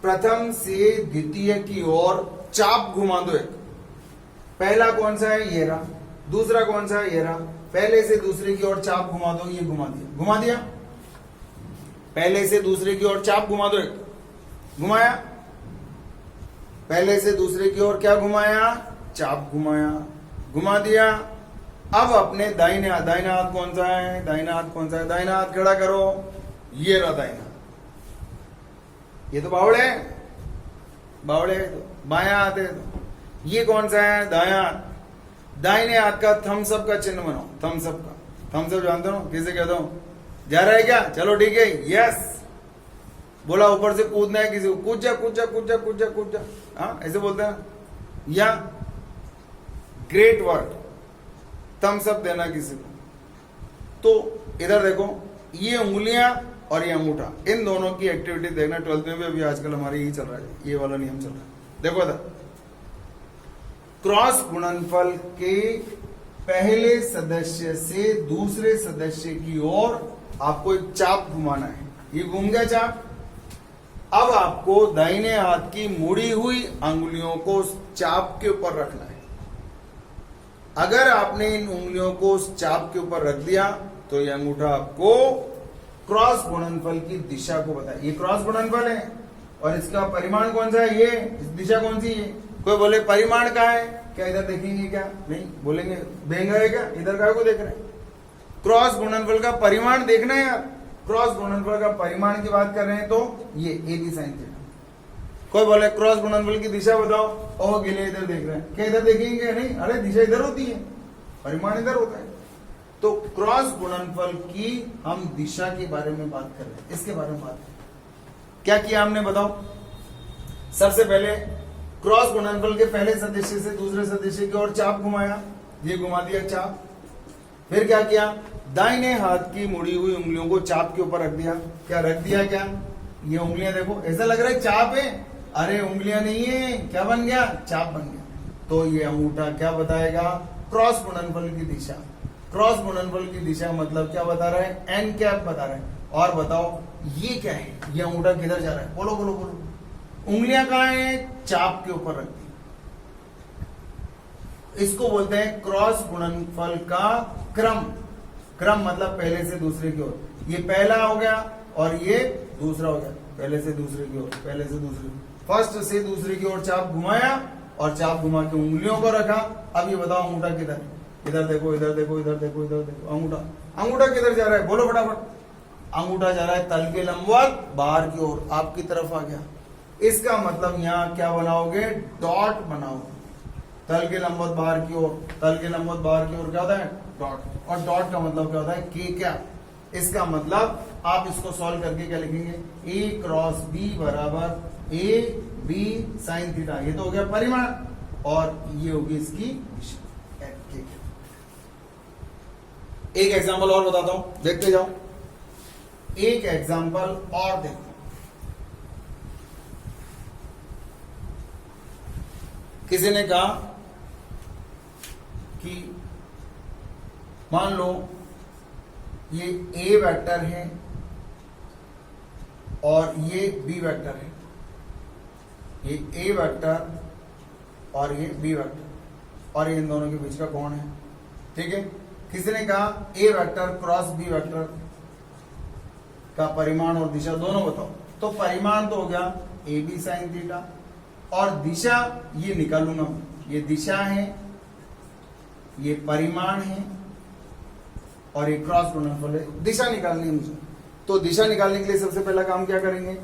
Speaker 1: प्रथम से द्वितीय की ओर चाप घुमा दो एक। पहला कौन सा है? ये रहा। दूसरा कौन सा है? ये रहा। पहले से दूसरे की ओर चाप घुमा दो, ये घुमा दिया। घुमा दिया, पहले से दूसरे की ओर चाप घुमा दो एक। घुमाया, पहले से दूसरे की ओर क्या घुमाया? चाप घुमाया, घुमा दिया। अब अपने दाहिने हाथ कौन सा है? दाहिना हाथ कौन सा है? दाहिना हाथ खड़ा करो, ये रहा दाहिना। ये तो बावड़े है, बावड़े है। तो बायां हाथ है, तो ये कौन सा है? दायां हाथ। दाहिने हाथ का थम्स अप का चिन्ह बनाओ, थम्स अप का। थम्स अप जानते हो किसे कहता हूं? जा रहा है क्या? चलो ठीक है, यस। बोला ऊपर से कूदना है किसी को, कूद जा कूद जा कूद जा कूद जा कूद जा, हाँ ऐसे बोलते हैं। या ग्रेट वर्ड, थम्स अप देना किसी को। तो इधर देखो, ये उंगलियां और ये अंगूठा, इन दोनों की एक्टिविटी देखना। 12th में भी अभी आजकल हमारे यही चल रहा है, ये वाला नियम चल रहा है। देखो इधर, क्रॉस गुणनफल के पहले सदस्य से दूसरे सदस्य की ओर आपको एक चाप घुमाना है। ये घूम गया चाप। अब आपको दाहिने हाथ की मुड़ी हुई अंगुलियों को चाप के ऊपर रखना है। अगर आपने इन उंगलियों को उस चाप के ऊपर रख दिया तो ये अंगूठा आपको क्रॉस गुणनफल की दिशा को बताए। ये क्रॉस गुणनफल है और इसका परिमाण कौन सा है? ये इस दिशा कौन सी है? कोई बोले परिमाण का है क्या? इधर देखेंगे क्या? नहीं बोलेंगे, बेंगा है क्या? इधर का को देख रहे हैं? क्रॉस गुणनफल का परिमाण देखना है यार। क्रॉस गुणनफल का परिमाण की बात कर रहे हैं तो ये ए बी साइन थीटा। कोई बोले क्रॉस गुणनफल की दिशा बताओ, ओह गिले इधर देख रहे हैं क्या? इधर देखेंगे? नहीं, अरे दिशा इधर होती है, परिमाण इधर होता है। तो क्रॉस गुणनफल की हम दिशा के बारे में बात कर रहे हैं, इसके बारे में बात करें। क्या किया हमने बताओ? सबसे पहले क्रॉस गुणनफल के पहले सदस्य से दूसरे सदस्य की ओर चाप घुमाया, ये घुमा दिया चाप। फिर क्या किया? दाहिने हाथ की मुड़ी हुई उंगलियों को चाप के ऊपर रख दिया। क्या रख दिया? क्या ये उंगलियां देखो, ऐसा लग रहा है चाप है, अरे उंगलियां नहीं है, क्या बन गया? चाप बन गया। तो ये अंगूठा क्या बताएगा? क्रॉस गुणनफल की दिशा। क्रॉस गुणनफल की दिशा मतलब क्या बता रहा है? एन कैप बता रहा है। और बताओ ये क्या है? ये अंगूठा किधर जा रहा है? बोलो बोलो बोलो। उंगलियां कहां है? चाप के ऊपर रख दी। इसको बोलते हैं क्रॉस गुणनफल का क्रम। क्रम मतलब पहले से दूसरे की ओर। ये पहला हो गया और ये दूसरा हो गया। पहले से दूसरे की ओर, पहले से दूसरे, फर्स्ट से दूसरे की ओर चाप घुमाया और चाप घुमा के उंगलियों को रखा। अब ये बताओ अंगूठा किधर? इधर देखो, इधर देखो, इधर देखो, इधर देखो। अंगूठा किधर जा रहा है? बोलो फटाफट। अंगूठा जा रहा है तल के लंबवत बाहर की ओर, आपकी तरफ आ गया। इसका मतलब यहाँ क्या बनाओगे? डॉट बनाओगे। तल के लंबवत बाहर की ओर, तल के लंबवत बाहर की ओर क्या होता है? डॉट। और डॉट का मतलब क्या होता है? के कैप। इसका मतलब आप इसको सॉल्व करके क्या लिखेंगे, ए क्रॉस बी बराबर ए बी साइन थीटा, ये तो हो गया परिमाण और ये होगी इसकी दिशा। एक एग्जांपल और बताता हूं, देखते जाओ, एक एग्जांपल और देखो। किसी ने कहा कि मान लो ये ए वेक्टर है और ये बी वेक्टर है, ये ए वेक्टर और ये बी वेक्टर और ये इन दोनों के बीच का कोण है, ठीक है। किसी ने कहा ए वेक्टर क्रॉस बी वेक्टर का परिमाण और दिशा दोनों बताओ। तो परिमाण तो हो गया ए बी साइन थीटा और दिशा ये निकालूंगा, ये दिशा है, ये परिमाण है और ये क्रॉस गुणनफल है। दिशा निकालनी है मुझे, तो दिशा निकालने के लिए सबसे पहला काम क्या करेंगे,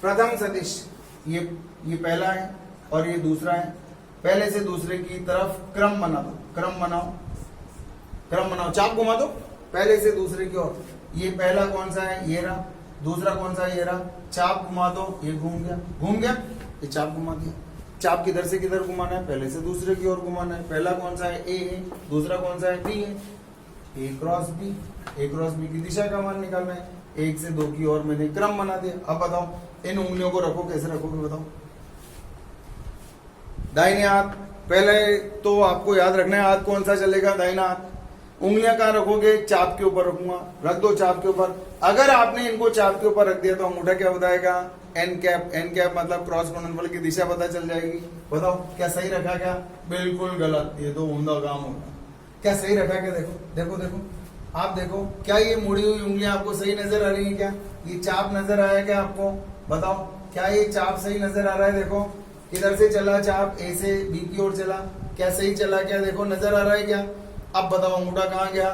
Speaker 1: प्रथम सदिश ये पहला है और ये दूसरा है, पहले से दूसरे की तरफ क्रम बना दो, क्रम बनाओ, चाप घुमा दो पहले से दूसरे की ओर। ये पहला कौन सा है, ये रहा, दूसरा कौन सा है, ये रहा, चाप घुमा दो, ये घूम गया, ये चाप घुमा दिया। चाप किधर से किधर घुमाना है, पहले से दूसरे की ओर घुमाना है। पहला कौन सा है, ए है, दूसरा कौन सा है, बी है, ए क्रॉस बी की दिशा का मान निकालना है। एक से दो की ओर मैंने क्रम बना दिया। अब बताओ इन उंगलियों को रखो, कैसे रखोगे बताओ। दाहिने हाथ, पहले तो आपको याद रखना है हाथ कौन सा चलेगा, दाहिना हाथ। उंगलियां कहां रखोगे, चाप के ऊपर रखूंगा, रख दो चाप के ऊपर। अगर आपने इनको चाप के ऊपर रख दिया तो अंगूठा क्या बताएगा, एन कैप मतलब क्रॉस गुणनफल की दिशा पता चल जाएगी। बताओ क्या सही रखा क्या, बिल्कुल गलत, ये तो ऊंधा काम होगा। क्या सही रखा क्या, देखो आप देखो, क्या ये मुड़ी हुई उंगलियां आपको सही नजर आ रही है, क्या ये चाप नजर आया क्या आपको, बताओ क्या ये चाप सही नजर आ रहा है। देखो किधर से चला चाप, ए से बी की ओर चला, क्या सही चला, क्या देखो नजर आ रहा है क्या। अब बताओ अंगूठा कहां गया,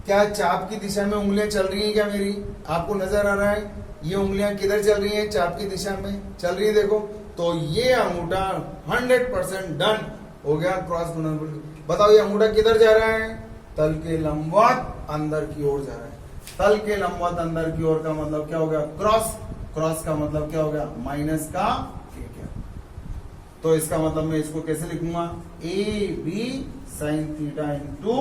Speaker 1: क्या चाप की दिशा में उंगलियां चल रही हैं क्या मेरी, आपको नजर आ रहा है। ये उंगलियां किधर चल रही हैं, चाप की दिशा में चल रही है, देखो। तो ये अंगूठा 100% डन हो गया क्रॉस गुणनफल। बताओ ये अंगूठा किधर जा रहा है, तल के लंबवत अंदर की ओर जा रहा है। तल के लंबवत अंदर की ओर का मतलब क्या हो गया, क्रॉस का मतलब क्या हो गया, माइनस का क्या। तो इसका मतलब मैं इसको कैसे लिखूंगा, A B sine theta into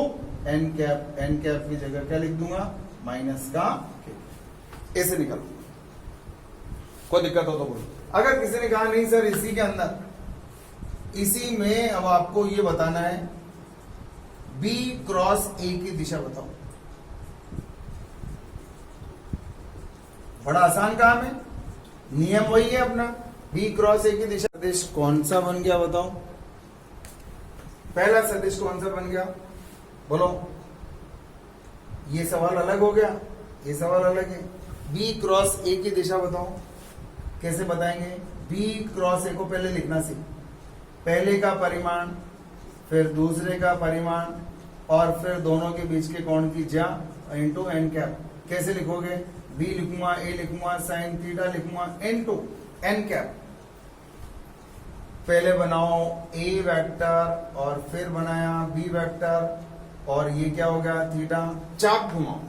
Speaker 1: N cap की जगह क्या लिख दूंगा, माइनस का के। ऐसे निकालो, कोई दिक्कत हो तो बोलो। अगर किसी ने कहा नहीं सर इसी के अंदर, इसी में अब आपको ये बताना है बी क्रॉस ए की दिशा बताओ। बड़ा आसान काम है, नियम वही है अपना, बी क्रॉस ए की दिशा। सदिश कौन सा बन गया बताओ, पहला सदिश कौन सा बन गया बोलो। ये सवाल अलग हो गया, ये सवाल अलग है। बी क्रॉस ए की दिशा बताओ, कैसे बताएंगे। बी क्रॉस ए को पहले लिखना सीख, पहले का परिमाण, फिर दूसरे का परिमाण और फिर दोनों के बीच के कोण की ज्या इंटू एन कैप। कैसे लिखोगे, बी लिखूंगा, ए लिखूंगा, साइन थीटा लिखूंगा, इंटू एन कैप। पहले बनाओ ए वेक्टर और फिर बनाया बी वेक्टर और ये क्या हो गया थीटा। चाप घुमाओ,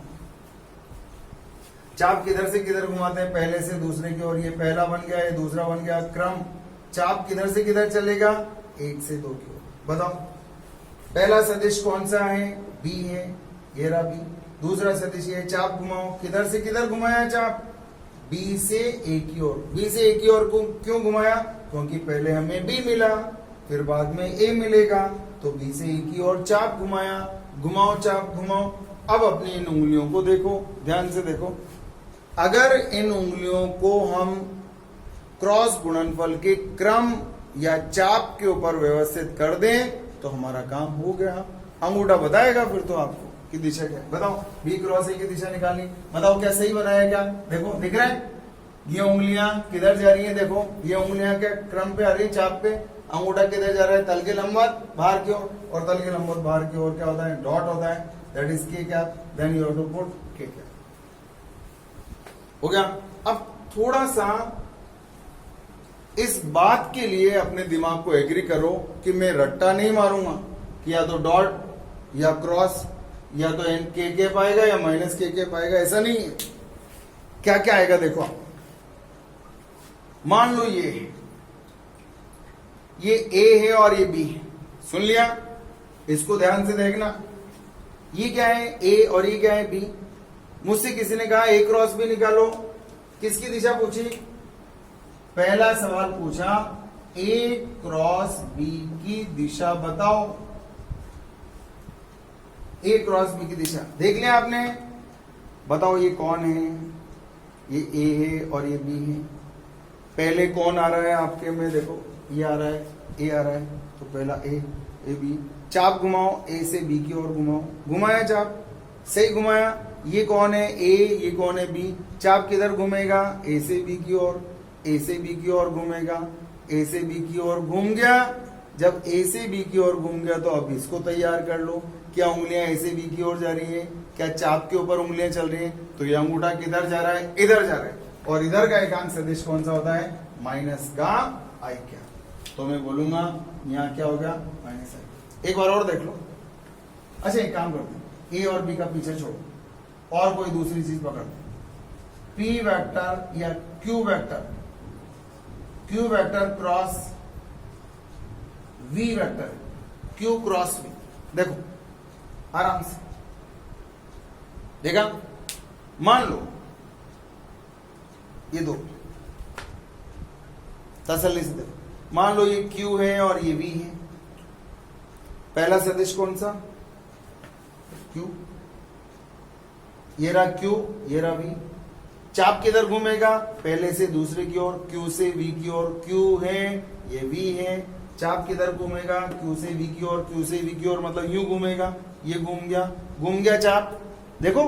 Speaker 1: चाप किधर से किधर घुमाते हैं, पहले से दूसरे की ओर। ये पहला बन गया, ये दूसरा बन गया, क्रम। चाप किधर से किधर चलेगा, एक से दो की ओर। बताओ पहला सदिश कौन सा है, बी है, ये रहा बी। दूसरा सदिश ये, चाप घुमाओ, किधर से किधर घुमाया चाप, बी से ए की ओर। बी से ए की ओर को क्यों घुमाया, क्योंकि पहले हमें बी मिला, फिर बाद में ए मिलेगा, तो बी से ए की ओर चाप घुमाया। घुमाओ चाप घुमाओ। अब अपनी इन उंगलियों को देखो, ध्यान से देखो। अगर इन उंगलियों को हम क्रॉस गुणनफल के क्रम या चाप के ऊपर व्यवस्थित कर दें तो हमारा काम हो गया। अंगूठा बताएगा फिर तो आपको कि दिशा क्या है। बताओ बी क्रॉस ए की दिशा निकालनी, बताओ क्या सही बनाया क्या। देखो दिख रहा है, ये उंगलियां किधर जा रही हैं, देखो ये उंगलियां क्या क्रम पे आ रही है, चाप पे। अंगूठा किधर जा रहा है, तल के लंबवत बाहर की ओर, और तल के लंबवत बाहर की ओर क्या होता है, डॉट होता है, that is K cap. Then you have to put K cap. हो गया। अब थोड़ा सा इस बात के लिए अपने दिमाग को एग्री करो कि मैं रट्टा नहीं मारूंगा कि या तो डॉट या क्रॉस या तो एन के पाएगा या माइनस के पाएगा, ऐसा नहीं है। क्या क्या आएगा देखो, मान लो ये ए है और ये बी है, सुन लिया, इसको ध्यान से देखना। ये क्या है ए और ये क्या है बी। मुझसे किसी ने कहा ए क्रॉस बी निकालो, किसकी दिशा पूछी? पहला सवाल पूछा ए क्रॉस बी की दिशा बताओ, ए क्रॉस बी की दिशा देख लिया आपने, बताओ ये कौन है? ये ए है और ये बी है। पहले कौन आ रहा है आपके में, देखो ये आ रहा है, ए आ रहा है, तो पहला ए बी। चाप घुमाओ, ए से बी की ओर घुमाओ, घुमाया चाप, सही घुमाया। ये कौन है ए, ये कौन है बी। चाप किधर घूमेगा? ए से बी की ओर, ए से बी की ओर घूमेगा, ए से बी की ओर घूम गया। जब ए से बी की ओर घूम गया तो अब इसको तैयार कर लो, क्या उंगलियां ए से बी की ओर जा रही है? क्या चाप के ऊपर उंगलियां चल रही हैं? तो ये अंगूठा किधर जा रहा है? इधर जा रहा है। और इधर का एकांक सदिश कौन सा होता है? माइनस का आई क्या। तो मैं बोलूंगा यहाँ क्या हो गया? माइनस आई। एक बार और देख लो। अच्छा एक काम करते हैं, ए और बी का पीछे छोड़ो और कोई दूसरी चीज पकड़, पी वेक्टर या Q vector, Q vector cross V vector, Q cross V. देखो आराम से देखा, मान लो ये दो, तसल्ली से देखो, मान लो ये Q है और ये V है। पहला सदिश कौन सा? Q। ये रहा Q, ये रहा V। चाप किधर घूमेगा? पहले से दूसरे की ओर, Q से V की ओर। Q है, ये V है। चाप किधर घूमेगा? Q से V की ओर, Q से V की ओर, मतलब यूं घूमेगा। ये घूम गया चाप। देखो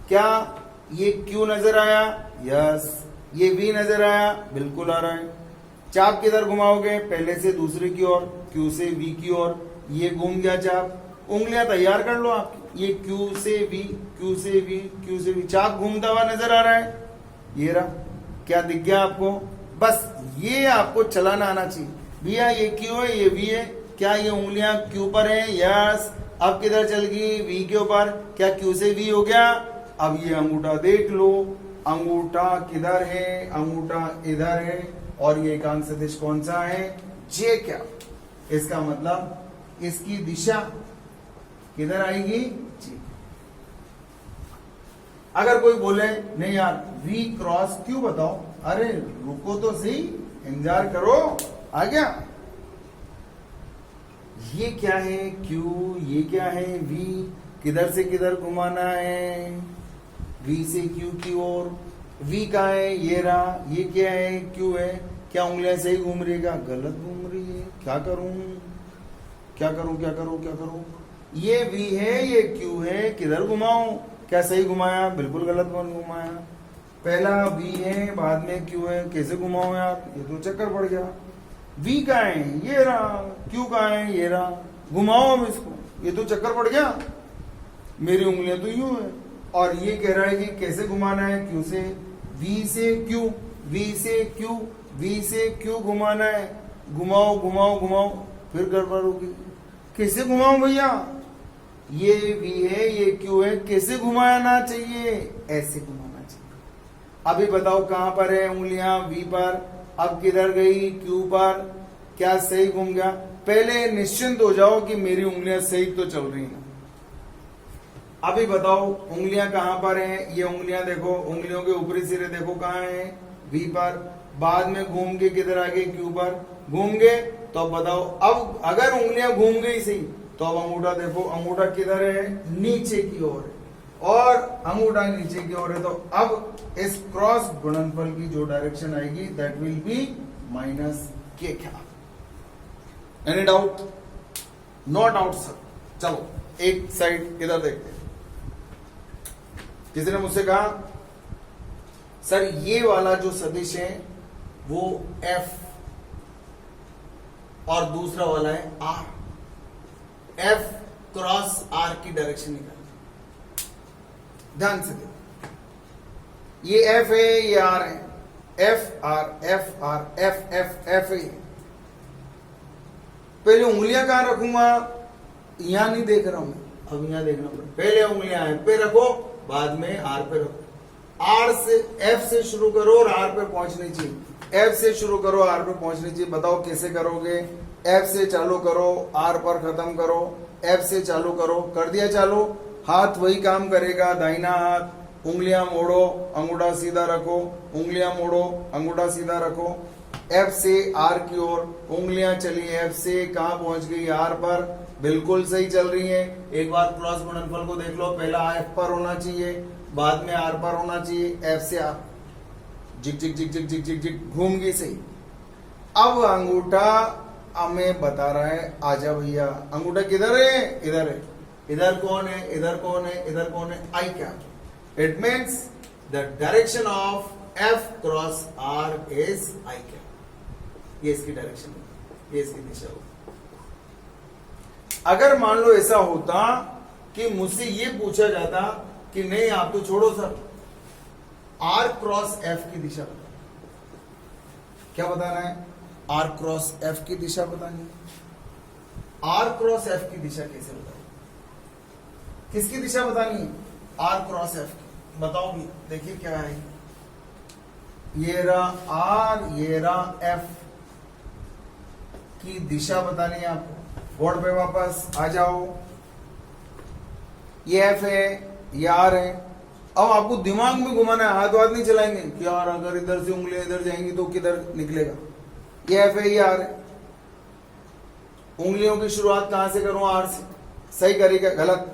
Speaker 1: क्या ये Q नजर आया? यस। ये V नजर आया? बिल्कुल आ रहा है। चाप किधर घुमाओगे? पहले से दूसरे की ओर, Q से V की ओर। ये घूम गया चाप। उंगलियां तैयार कर लो आपकी, ये Q से V, Q से V, Q से V। चाप घूमता हुआ नजर आ रहा है, ये रहा। क्या दिख गया आपको? बस ये आपको चलाना आना चाहिए। भैया ये Q है, ये V है, क्या ये उंगलियां Q पर है? यस। अब किधर चल गई? V के ऊपर। क्या Q से V हो गया? अब ये अंगूठा देख लो, अंगूठा किधर है? अंगूठा इधर है। और ये एकांक सदिश कौन सा है? जे क्या। इसका मतलब इसकी दिशा किधर आएगी? जी। अगर कोई बोले नहीं यार V क्रॉस Q बताओ, अरे रुको तो सही, इंतजार करो, आ गया। ये क्या है? Q, ये क्या है? V। किधर से किधर घुमाना है? V से Q की ओर। V का है? ये रहा। ये क्या है? Q है। क्या उंगलियां सही घूम रही है? गलत घूम रही है। क्या करूं, क्या करूं, क्या करूं, क्या करूं? ये V है, ये Q है, किधर घुमाऊं? क्या सही घुमाया? बिल्कुल गलत घुमाया। पहला V है, बाद में Q है, कैसे घुमाऊं यार? ये तो चक्कर पड़ गया। V का है? ये रहा। Q का है? ये रहा। घुमाओ अब इसको, ये तो चक्कर पड़ गया। मेरी उंगलियां तो यूं है और ये कह रहा है कि कैसे घुमाना है? Q से V से Q, V से Q, V से Q घुमाना है। घुमाओ घुमाओ घुमाओ, फिर गड़बड़ होगी। कैसे घुमाऊं भैया? ये V है, ये Q है, कैसे घुमाना चाहिए? ऐसे घुमाना चाहिए। अभी बताओ कहां पर है उंगलियां? V पर। अब किधर गई? Q पर। क्या सही घूम गया? पहले निश्चिंत हो जाओ कि मेरी उंगलियां सही तो चल रही हैं। अभी बताओ उंगलियां कहां पर हैं? ये उंगलियां देखो, उंगलियों के ऊपरी सिरे देखो कहां हैं? V पर। बाद में घूम के किधर आ गए? Q पर। घूम गए तो अब बताओ, अब अगर उंगलियां घूम गई सही तो अब अंगूठा देखो, अंगूठा किधर है? नीचे की ओर है। और अंगूठा नीचे की ओर है तो अब इस क्रॉस गुणनफल की जो डायरेक्शन आएगी that will be minus K. क्या any doubt? No doubt sir. चलो एक साइड इधर देखते हैं। किसी ने मुझसे कहा सर ये वाला जो सदिश है वो F और दूसरा वाला है R, F क्रॉस R की डायरेक्शन निकाल। ध्यान से देखो, ये F है, ये R है। F R F R F F F है। पहले उंगलियां कहां रखूंगा? यहां नहीं देख रहा हूं मैं, अब यहाँ देखना पड़ेगा, पहले उंगलियां एफ पे रखो, बाद में आर पे रखो। आर से एफ से शुरू करो और आर पे पहुंचनी चाहिए, एफ से शुरू करो आर पे पहुंचनी चाहिए। बताओ कैसे करोगे? एफ से चालू करो, आर पर खत्म करो, एफ से चालू करो, कर दिया चालू, हाथ वही काम करेगा, दाहिना हाथ, उंगलियां मोड़ो, अंगूठा सीधा रखो, उंगलियां मोड़ो, अंगूठा सीधा रखो, एफ से आर की ओर उंगलियां चली, एफ से कहां पहुंच गई? आर पर, बिल्कुल सही चल रही है। एक बार क्रॉस गुणनफल को देख लो, पहला एफ पर होना चाहिए, बाद में आर पर होना चाहिए, एफ से आर, जिक जिक जिक जिक जिक जिक जिक घूम गई सही। अब अंगूठा हमें बता रहा है आजा भैया, अंगूठा किधर है? इधर है। इधर कौन है? इधर कौन है? इधर कौन है? I cap. It means the direction of F cross R is I cap. ये इसकी डायरेक्शन है, ये इसकी दिशा होगी। अगर मान लो ऐसा होता कि मुझसे ये पूछा जाता कि नहीं आप तो छोड़ो सर, आर क्रॉस एफ की दिशा बताओ, क्या बताना है? आर क्रॉस एफ की दिशा बतानी है। आर क्रॉस एफ की दिशा कैसे बताओ? किसकी दिशा बतानी है? आर क्रॉस एफ की बताओगी। देखिए क्या है, ये रहा आर, ये रहा एफ की दिशा बतानी है आपको। बोर्ड पे वापस आ जाओ, ये एफ है, ये आर है। अब आपको दिमाग में घुमाना है, हाथ वाथ नहीं चलाएंगे कि यार अगर इधर से उंगलियां इधर जाएंगी तो किधर निकलेगा। ये एफ है, ये आर है। उंगलियों की शुरुआत कहां से करूं? आर से। सही करेगा? गलत।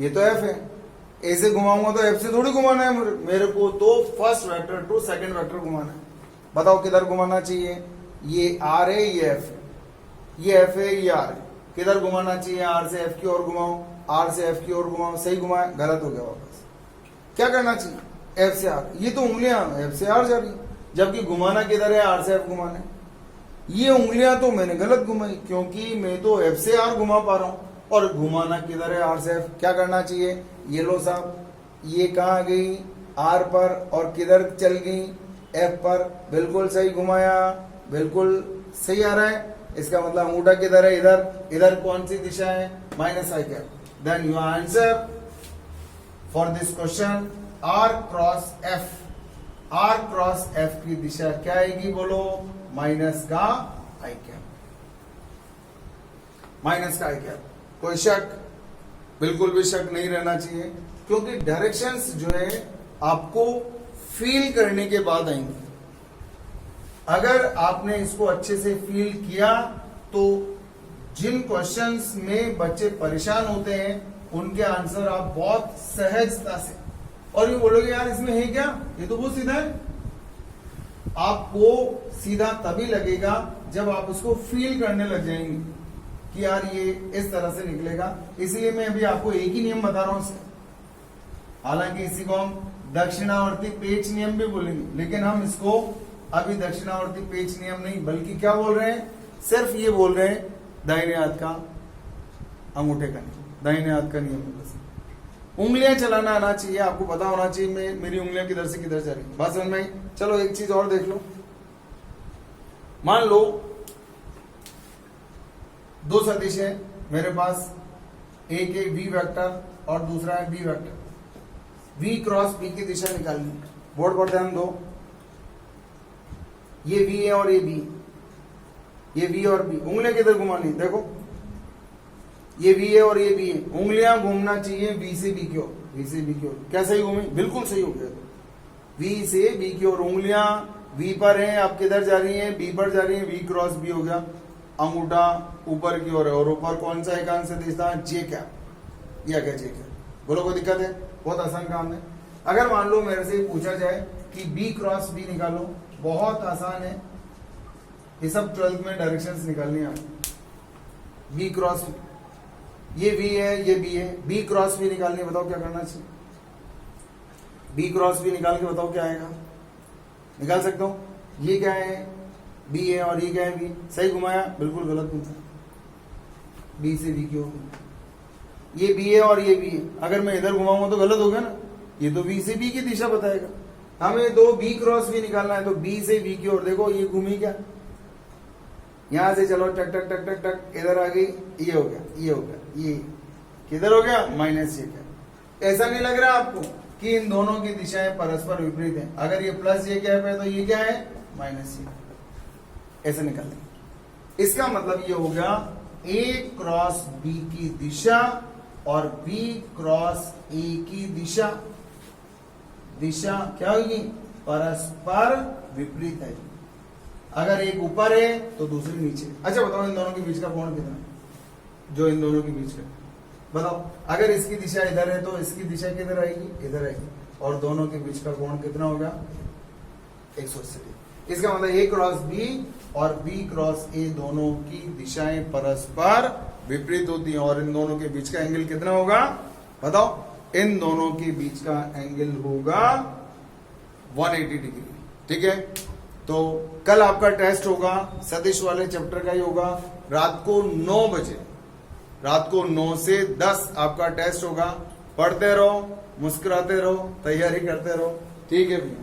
Speaker 1: ये तो एफ है, ऐसे घुमाऊंगा तो एफ से थोड़ी घुमाना है मेरे को, तो first vector to second vector घुमाना है। बताओ किधर घुमाना चाहिए? ये आर है, ये एफ है, ये एफ है, ये आर है। किधर घुमाना चाहिए? आर से एफ की ओर घुमाओ, आर से एफ की ओर घुमाओ। सही घुमाया? गलत हो गया। वापस क्या करना चाहिए? एफ से आर। ये तो उंगलियां एफ से आर जा रही, जबकि घुमाना किधर है? आर से एफ घुमाना है। ये उंगलियां तो मैंने गलत घुमाई, क्योंकि मैं तो एफ से आर घुमा पा रहा हूं और घुमाना किधर है? आर से एफ। क्या करना चाहिए? ये लो साहब, ये कहां गई? आर पर, और किधर चल गई? एफ पर। बिल्कुल सही घुमाया, बिल्कुल सही आ रहा है। इसका मतलब अंगूठा किधर है? इधर। इधर कौन सी दिशा है? Minus I cap. Then your answer for this question R cross F. R cross F की दिशा क्या आएगी? बोलो। माइनस का आई कैप। माइनस का आई कैप। कोई शक? बिल्कुल भी शक नहीं रहना चाहिए, क्योंकि डायरेक्शंस जो है आपको फील करने के बाद आएंगे। अगर आपने इसको अच्छे से फील किया तो जिन क्वेश्चंस में बच्चे परेशान होते हैं उनके आंसर आप बहुत सहजता से, और ये बोलोगे यार इसमें है क्या, ये तो बहुत सीधा है। आपको सीधा तभी लगेगा जब आप उसको फील करने लग जाएंगे कि यार ये इस तरह से निकलेगा। इसलिए मैं अभी आपको एक ही नियम बता रहा हूं इसका। हालांकि इसी को हम दक्षिणावर्ती पेच नियम भी बोलेंगे, लेकिन हम इसको अभी दक्षिणावर्ती पेच नियम नहीं बल्कि क्या बोल रहे हैं, सिर्फ ये बोल रहे हैं दाहिने हाथ का अंगूठे का नियम, दाहिने हाथ का नियम। बस उंगलियां चलाना आना चाहिए, आपको पता होना चाहिए मेरी उंगलियां किधर से किधर जा रही। बात समझ में आई? चलो एक चीज और देख लो। मान लो दो सदिश है मेरे पास, एक है वी वेक्टर और दूसरा है B vector. V cross B की दिशा निकालनी। बोर्ड पर ध्यान दो, ये वी है और ये बी, ये वी और बी। उंगलियां किधर घुमानी? देखो ये वी है और ये बी है, उंगलियां घूमना चाहिए वी से बी की ओर, वी से बी की ओर। क्या सही घूमी? बिल्कुल सही हो गया। वी से बी की ओर, उंगलियां वी पर हैं, आप किधर जा रही हैं? बी पर जा रही हैं। वी क्रॉस बी हो गया, अंगूठा ऊपर की ओर है, और ऊपर कौन सा एकांश से दिशा? जे कैप। ये क्या जे कैप? बोलो कोई दिक्कत है? बहुत आसान काम है। अगर मान लो मेरे से पूछा जाए कि बी क्रॉस बी निकालो, बहुत आसान है, ये सब 12th में डायरेक्शंस निकालनी है। बी क्रॉस, ये वी है ये बी है, बी क्रॉस बी निकालनी है। बताओ क्या करना चाहिए? बी क्रॉस बी निकाल के बताओ क्या आएगा? निकाल सकता हूं। ये क्या है? बी है और ये क्या है? बी। सही घुमाया? बिल्कुल गलत घुमाया, बी से बी की ओर। ये बी है और ये बी है, अगर मैं इधर घुमाऊंगा तो गलत हो गया ना, ये तो बी से बी की दिशा बताएगा। हमें दो बी क्रॉस बी निकालना है, तो बी से बी की ओर। देखो ये घूमी क्या, यहां से चलो टक टक टक टक टक, इधर आ गई, ये हो गया, ये हो गया, ये किधर हो गया, माइनस जे कैप। ऐसा नहीं लग रहा आपको कि इन दोनों की दिशाएं परस्पर विपरीत हैं? अगर ये प्लस जे कैप है तो ये क्या है, माइनस जे। ऐसे निकाल लेंगे। इसका मतलब ये हो गया ए क्रॉस बी की दिशा और बी क्रॉस ए की दिशा क्या होगी, परस्पर विपरीत है। अगर एक ऊपर है तो दूसरी नीचे। अच्छा बताओ इन दोनों के बीच का कोण कितना है, जो इन दोनों के बीच का बताओ। अगर इसकी दिशा इधर है तो इसकी दिशा किधर आएगी, इधर आएगी, और दोनों के बीच का कोण कितना होगा, 180 डिग्री। इसका मतलब ए क्रॉस बी और बी क्रॉस ए दोनों की दिशाएं परस्पर विपरीत होती हैं, और इन दोनों के बीच का एंगल कितना होगा बताओ, इन दोनों के बीच का एंगल होगा 180 डिग्री। ठीक है, तो कल आपका टेस्ट होगा, सदिश वाले चैप्टर का ही होगा, रात को 9 बजे, रात को 9 से 10 आपका टेस्ट होगा। पढ़ते रहो, मुस्कुराते रहो, तैयारी करते रहो। ठीक है भैया।